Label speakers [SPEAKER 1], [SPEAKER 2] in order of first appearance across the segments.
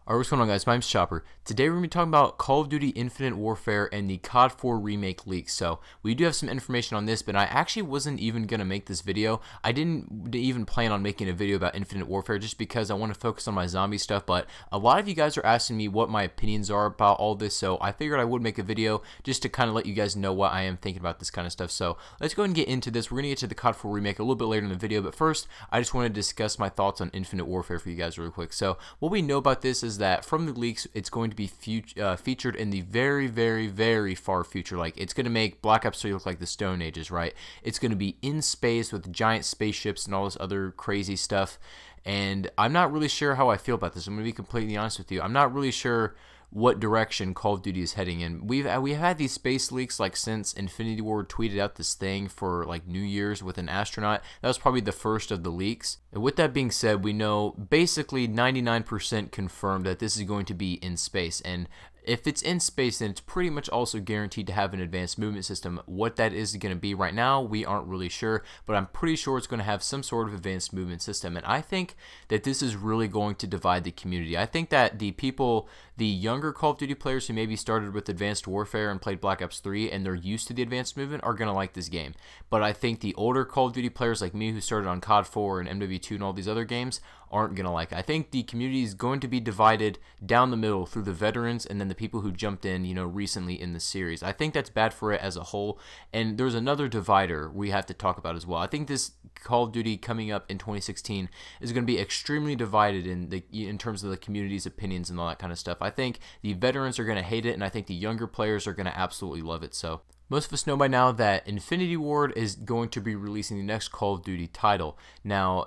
[SPEAKER 1] Alright, what's going on, guys? My name's Chopper. Today we're going to be talking about Call of Duty Infinite Warfare and the CoD 4 Remake leaks. So, we do have some information on this, but I actually wasn't even going to make this video. I didn't even plan on making a video about Infinite Warfare just because I want to focus on my zombie stuff, but a lot of you guys are asking me what my opinions are about all this, so I figured I would make a video just to kind of let you guys know what I am thinking about this kind of stuff. So, let's go ahead and get into this. We're going to get to the CoD 4 Remake a little bit later in the video, but first, I just want to discuss my thoughts on Infinite Warfare for you guys really quick. So, what we know about this is that from the leaks, it's going to be featured in the very far future. Like, it's going to make Black Ops 3 look like the Stone Ages, right? It's going to be in space with giant spaceships and all this other crazy stuff. And I'm not really sure how I feel about this. I'm going to be completely honest with you. I'm not really sure what direction Call of Duty is heading in. We've had these space leaks like since Infinity Ward tweeted out this thing for like New Year's with an astronaut. That was probably the first of the leaks. And with that being said, we know basically 99% confirmed that this is going to be in space. And if it's in space, then it's pretty much also guaranteed to have an advanced movement system. What that is going to be right now, we aren't really sure, but I'm pretty sure it's going to have some sort of advanced movement system. And I think that this is really going to divide the community. I think that the younger Call of Duty players who maybe started with Advanced Warfare and played Black Ops 3 and they're used to the advanced movement are going to like this game. But I think the older Call of Duty players like me who started on CoD 4 and MW2 and all these other games aren't going to like it. I think the community is going to be divided down the middle through the veterans and then the people who jumped in, recently in the series. I think that's bad for it as a whole. And there's another divider we have to talk about as well. I think this Call of Duty coming up in 2016 is going to be extremely divided in terms of the community's opinions and all that kind of stuff. I think the veterans are going to hate it, and I think the younger players are going to absolutely love it. So, most of us know by now that Infinity Ward is going to be releasing the next Call of Duty title. Now,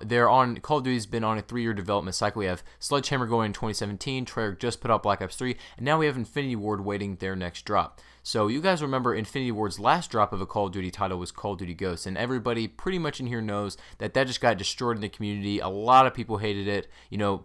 [SPEAKER 1] Call of Duty's been on a 3-year development cycle. We have Sledgehammer going in 2017, Treyarch just put out Black Ops 3, and now we have Infinity Ward waiting their next drop. So you guys remember Infinity Ward's last drop of a Call of Duty title was Call of Duty Ghosts, and everybody pretty much in here knows that just got destroyed in the community. A lot of people hated it.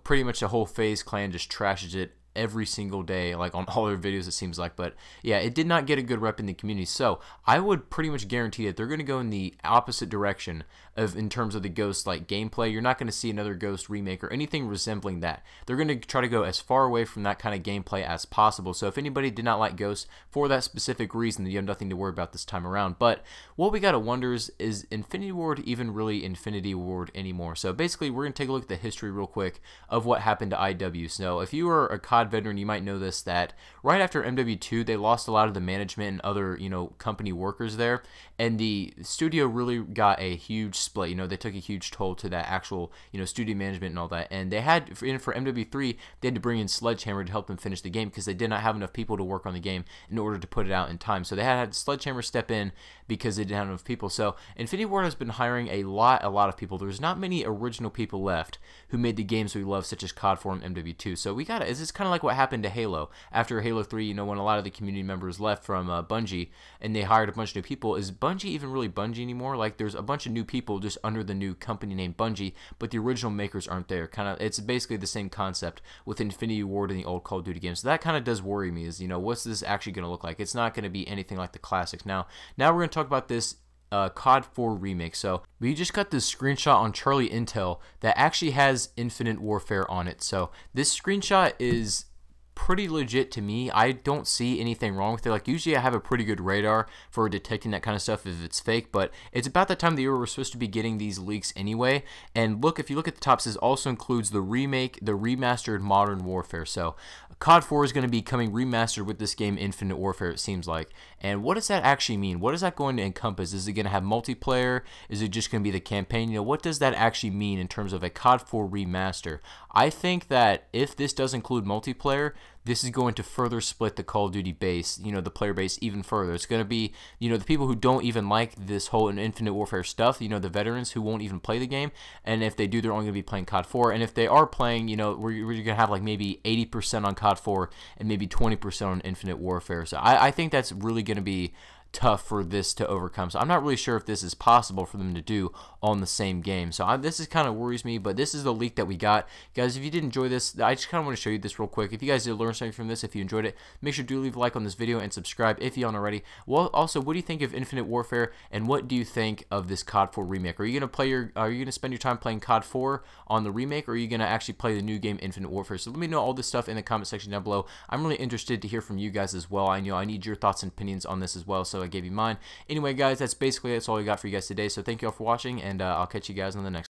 [SPEAKER 1] Pretty much the whole FaZe clan just trashes it every single day, like on all their videos it seems like. But yeah, it did not get a good rep in the community, so I would pretty much guarantee that they're going to go in the opposite direction in terms of the Ghost like gameplay. You're not going to see another Ghost remake or anything resembling that. They're going to try to go as far away from that kind of gameplay as possible. So if anybody did not like Ghost for that specific reason, then you have nothing to worry about this time around. But what we got to wonder is Infinity Ward even really Infinity Ward anymore? So basically, we're going to take a look at the history real quick of what happened to IW. So if you were a CoD veteran, you might know this, that right after MW2 they lost a lot of the management and other company workers there, and the studio really got a huge split. They took a huge toll to that actual studio management and all that, and they had for MW3 they had to bring in Sledgehammer to help them finish the game because they did not have enough people to work on the game in order to put it out in time. So they had Sledgehammer step in because they didn't have enough people. So Infinity Ward has been hiring a lot of people. There's not many original people left who made the games we love, such as CoD 4 and MW2. So this is kind of like what happened to Halo after Halo 3. When a lot of the community members left from Bungie and they hired a bunch of new people. Is Bungie even really Bungie anymore? Like, there's a bunch of new people just under the new company name Bungie, but the original makers aren't there. It's basically the same concept with Infinity Ward and the old Call of Duty games. So that kind of does worry me. Is what's this actually going to look like? It's not going to be anything like the classics. Now we're going to talk about this CoD 4 Remake. So we just got this screenshot on Charlie Intel that actually has Infinite Warfare on it. So this screenshot is pretty legit to me. I don't see anything wrong with it. Like, usually I have a pretty good radar for detecting that kind of stuff if it's fake, but it's about the time of the year we're supposed to be getting these leaks anyway. And look, if you look at the top, this also includes the remake, the remastered Modern Warfare. So CoD 4 is going to be coming remastered with this game Infinite Warfare, it seems like. And what does that actually mean? What is that going to encompass? Is it going to have multiplayer? Is it just going to be the campaign? what does that actually mean in terms of a CoD 4 remaster? I think that if this does include multiplayer, this is going to further split the Call of Duty base, the player base even further. It's going to be, the people who don't even like this whole Infinite Warfare stuff, the veterans who won't even play the game, and if they do, they're only going to be playing CoD 4, and if they are playing, we're going to have like maybe 80% on CoD 4 and maybe 20% on Infinite Warfare. So I think that's really going to be, tough for this to overcome. So I'm not really sure if this is possible for them to do on the same game. So this is kind of worries me, but this is the leak that we got. Guys, if you did enjoy this, I just kind of want to show you this real quick. If you guys did learn something from this, if you enjoyed it, make sure to leave a like on this video and subscribe if you aren't already. Well, also, what do you think of Infinite Warfare, and what do you think of this COD 4 remake? Are you gonna spend your time playing COD 4 on the remake, or are you gonna actually play the new game Infinite Warfare? So let me know all this stuff in the comment section down below. I'm really interested to hear from you guys as well. I know I need your thoughts and opinions on this as well, so I gave you mine. Anyway, guys, that's all I got for you guys today. So thank you all for watching, and I'll catch you guys on the next